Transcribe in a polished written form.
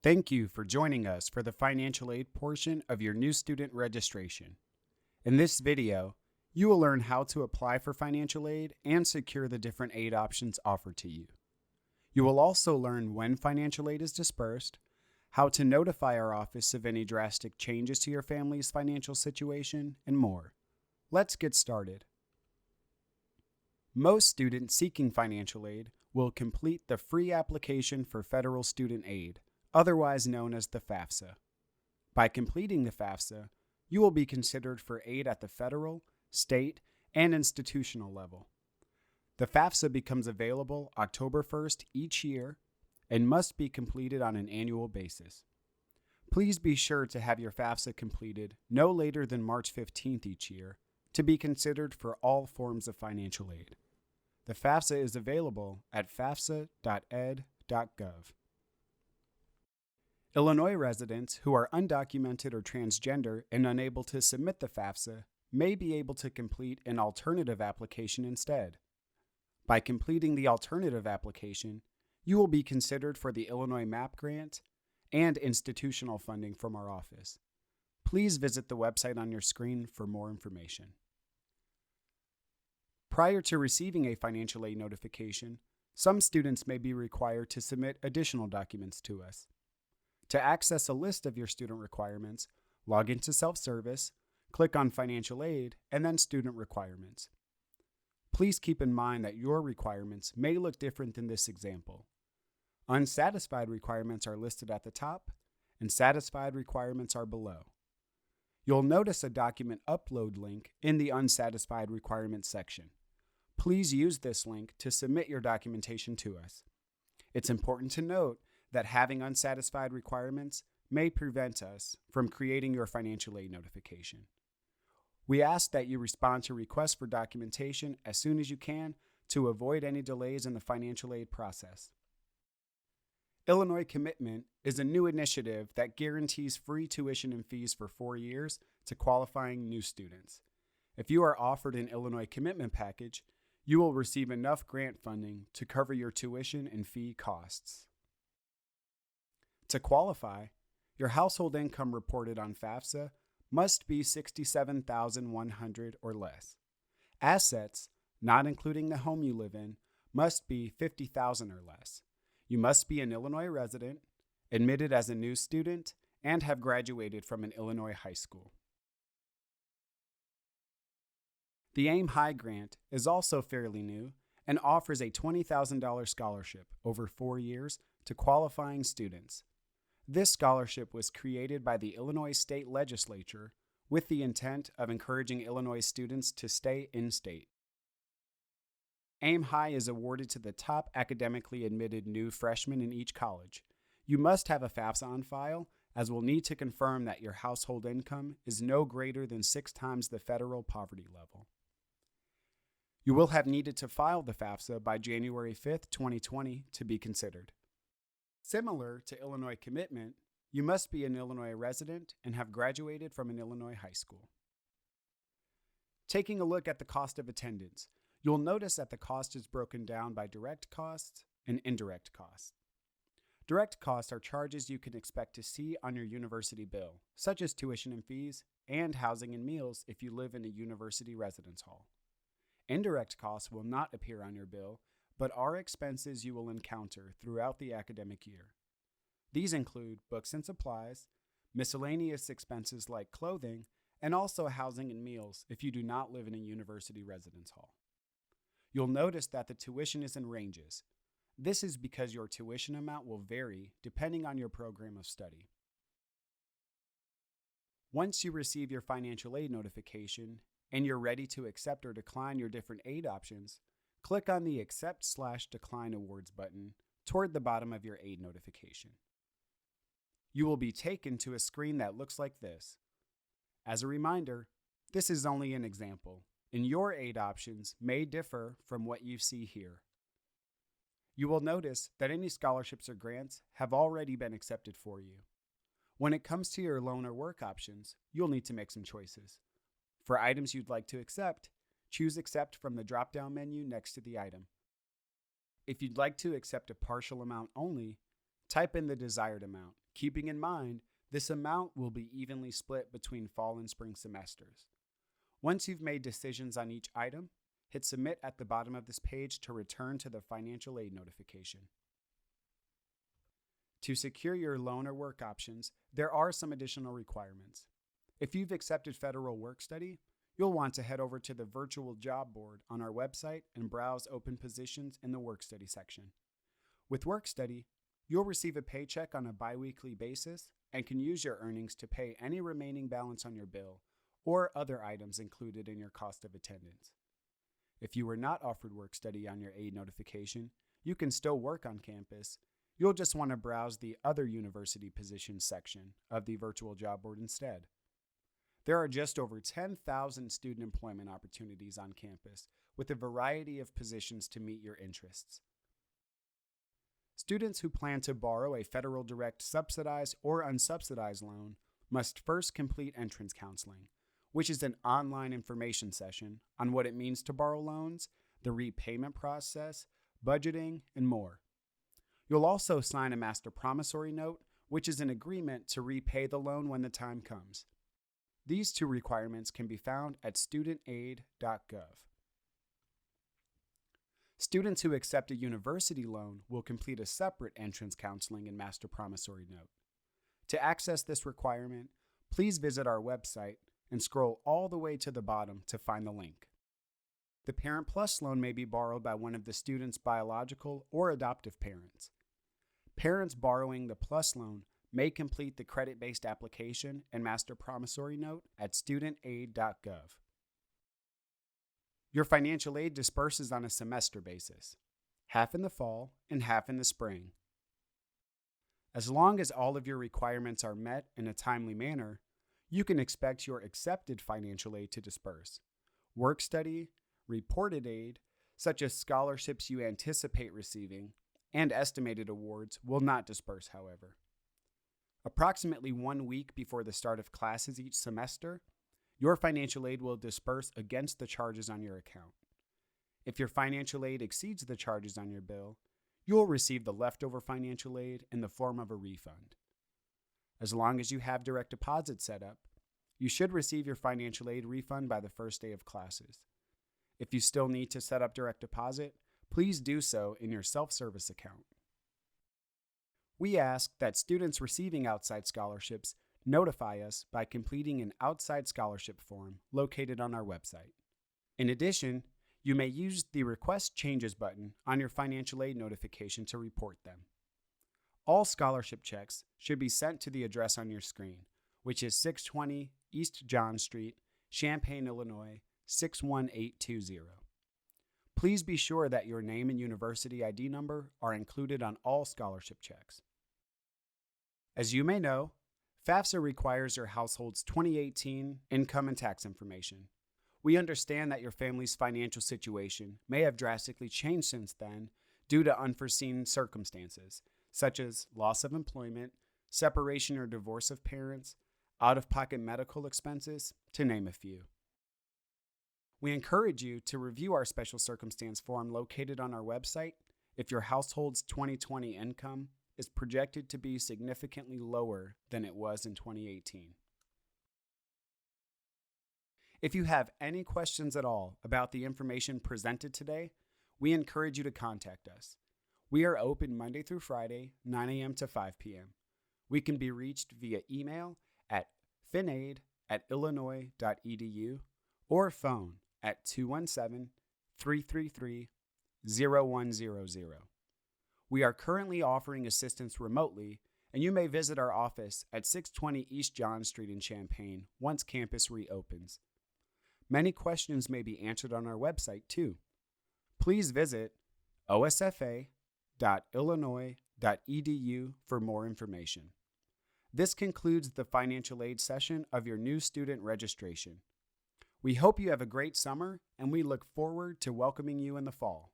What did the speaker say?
Thank you for joining us for the financial aid portion of your new student registration. In this video, you will learn how to apply for financial aid and secure the different aid options offered to you. You will also learn when financial aid is dispersed, how to notify our office of any drastic changes to your family's financial situation, and more. Let's get started. Most students seeking financial aid will complete the free application for federal student aid, otherwise known as the FAFSA. By completing the FAFSA, you will be considered for aid at the federal, state, and institutional level. The FAFSA becomes available October 1st each year and must be completed on an annual basis. Please be sure to have your FAFSA completed no later than March 15th each year to be considered for all forms of financial aid. The FAFSA is available at fafsa.ed.gov. Illinois residents who are undocumented or transgender and unable to submit the FAFSA may be able to complete an alternative application instead. By completing the alternative application, you will be considered for the Illinois MAP grant and institutional funding from our office. Please visit the website on your screen for more information. Prior to receiving a financial aid notification, some students may be required to submit additional documents to us. To access a list of your student requirements, log into self-service, click on Financial Aid, and then Student Requirements. Please keep in mind that your requirements may look different than this example. Unsatisfied requirements are listed at the top, and satisfied requirements are below. You'll notice a document upload link in the Unsatisfied Requirements section. Please use this link to submit your documentation to us. It's important to note that having unsatisfied requirements may prevent us from creating your financial aid notification. We ask that you respond to requests for documentation as soon as you can to avoid any delays in the financial aid process. Illinois Commitment is a new initiative that guarantees free tuition and fees for 4 years to qualifying new students. If you are offered an Illinois Commitment package, you will receive enough grant funding to cover your tuition and fee costs. To qualify, your household income reported on FAFSA must be $67,100 or less. Assets, not including the home you live in, must be $50,000 or less. You must be an Illinois resident, admitted as a new student, and have graduated from an Illinois high school. The AIM High grant is also fairly new and offers a $20,000 scholarship over 4 years to qualifying students. This scholarship was created by the Illinois State Legislature with the intent of encouraging Illinois students to stay in-state. AIM High is awarded to the top academically admitted new freshmen in each college. You must have a FAFSA on file, as we'll need to confirm that your household income is no greater than 6 times the federal poverty level. You will have needed to file the FAFSA by January 5th, 2020 to be considered. Similar to Illinois Commitment, you must be an Illinois resident and have graduated from an Illinois high school. Taking a look at the cost of attendance, you'll notice that the cost is broken down by direct costs and indirect costs. Direct costs are charges you can expect to see on your university bill, such as tuition and fees, and housing and meals if you live in a university residence hall. Indirect costs will not appear on your bill, but are expenses you will encounter throughout the academic year. These include books and supplies, miscellaneous expenses like clothing, and also housing and meals if you do not live in a university residence hall. You'll notice that the tuition is in ranges. This is because your tuition amount will vary depending on your program of study. Once you receive your financial aid notification and you're ready to accept or decline your different aid options, click on the Accept/Decline Awards button toward the bottom of your aid notification. You will be taken to a screen that looks like this. As a reminder, this is only an example, and your aid options may differ from what you see here. You will notice that any scholarships or grants have already been accepted for you. When it comes to your loan or work options, you'll need to make some choices. For items you'd like to accept, choose Accept from the drop-down menu next to the item. If you'd like to accept a partial amount only, type in the desired amount, keeping in mind this amount will be evenly split between fall and spring semesters. Once you've made decisions on each item, hit Submit at the bottom of this page to return to the financial aid notification. To secure your loan or work options, there are some additional requirements. If you've accepted federal work study, you'll want to head over to the virtual job board on our website and browse open positions in the work study section. With work study, you'll receive a paycheck on a biweekly basis and can use your earnings to pay any remaining balance on your bill or other items included in your cost of attendance. If you were not offered work study on your aid notification, you can still work on campus. You'll just want to browse the Other University Positions section of the virtual job board instead. There are just over 10,000 student employment opportunities on campus with a variety of positions to meet your interests. Students who plan to borrow a federal direct subsidized or unsubsidized loan must first complete entrance counseling, which is an online information session on what it means to borrow loans, the repayment process, budgeting, and more. You'll also sign a master promissory note, which is an agreement to repay the loan when the time comes. These two requirements can be found at studentaid.gov. Students who accept a university loan will complete a separate entrance counseling and master promissory note. To access this requirement, please visit our website and scroll all the way to the bottom to find the link. The Parent Plus loan may be borrowed by one of the student's biological or adoptive parents. Parents borrowing the Plus loan may complete the credit-based application and master promissory note at studentaid.gov. Your financial aid disperses on a semester basis, half in the fall and half in the spring. As long as all of your requirements are met in a timely manner, you can expect your accepted financial aid to disperse. Work study, reported aid, such as scholarships you anticipate receiving, and estimated awards will not disperse, however. Approximately 1 week before the start of classes each semester, your financial aid will disperse against the charges on your account. If your financial aid exceeds the charges on your bill, you'll receive the leftover financial aid in the form of a refund. As long as you have direct deposit set up, you should receive your financial aid refund by the first day of classes. If you still need to set up direct deposit, please do so in your self-service account. We ask that students receiving outside scholarships notify us by completing an outside scholarship form located on our website. In addition, you may use the Request Changes button on your financial aid notification to report them. All scholarship checks should be sent to the address on your screen, which is 620 East John Street, Champaign, Illinois, 61820. Please be sure that your name and university ID number are included on all scholarship checks. As you may know, FAFSA requires your household's 2018 income and tax information. We understand that your family's financial situation may have drastically changed since then due to unforeseen circumstances, such as loss of employment, separation or divorce of parents, out-of-pocket medical expenses, to name a few. We encourage you to review our special circumstance form located on our website if your household's 2020 income is projected to be significantly lower than it was in 2018. If you have any questions at all about the information presented today, we encourage you to contact us. We are open Monday through Friday, 9 a.m. to 5 p.m. We can be reached via email at finaid@illinois.edu or phone at 217-333-0100. We are currently offering assistance remotely, and you may visit our office at 620 East John Street in Champaign once campus reopens. Many questions may be answered on our website, too. Please visit osfa.illinois.edu for more information. This concludes the financial aid session of your new student registration. We hope you have a great summer, and we look forward to welcoming you in the fall.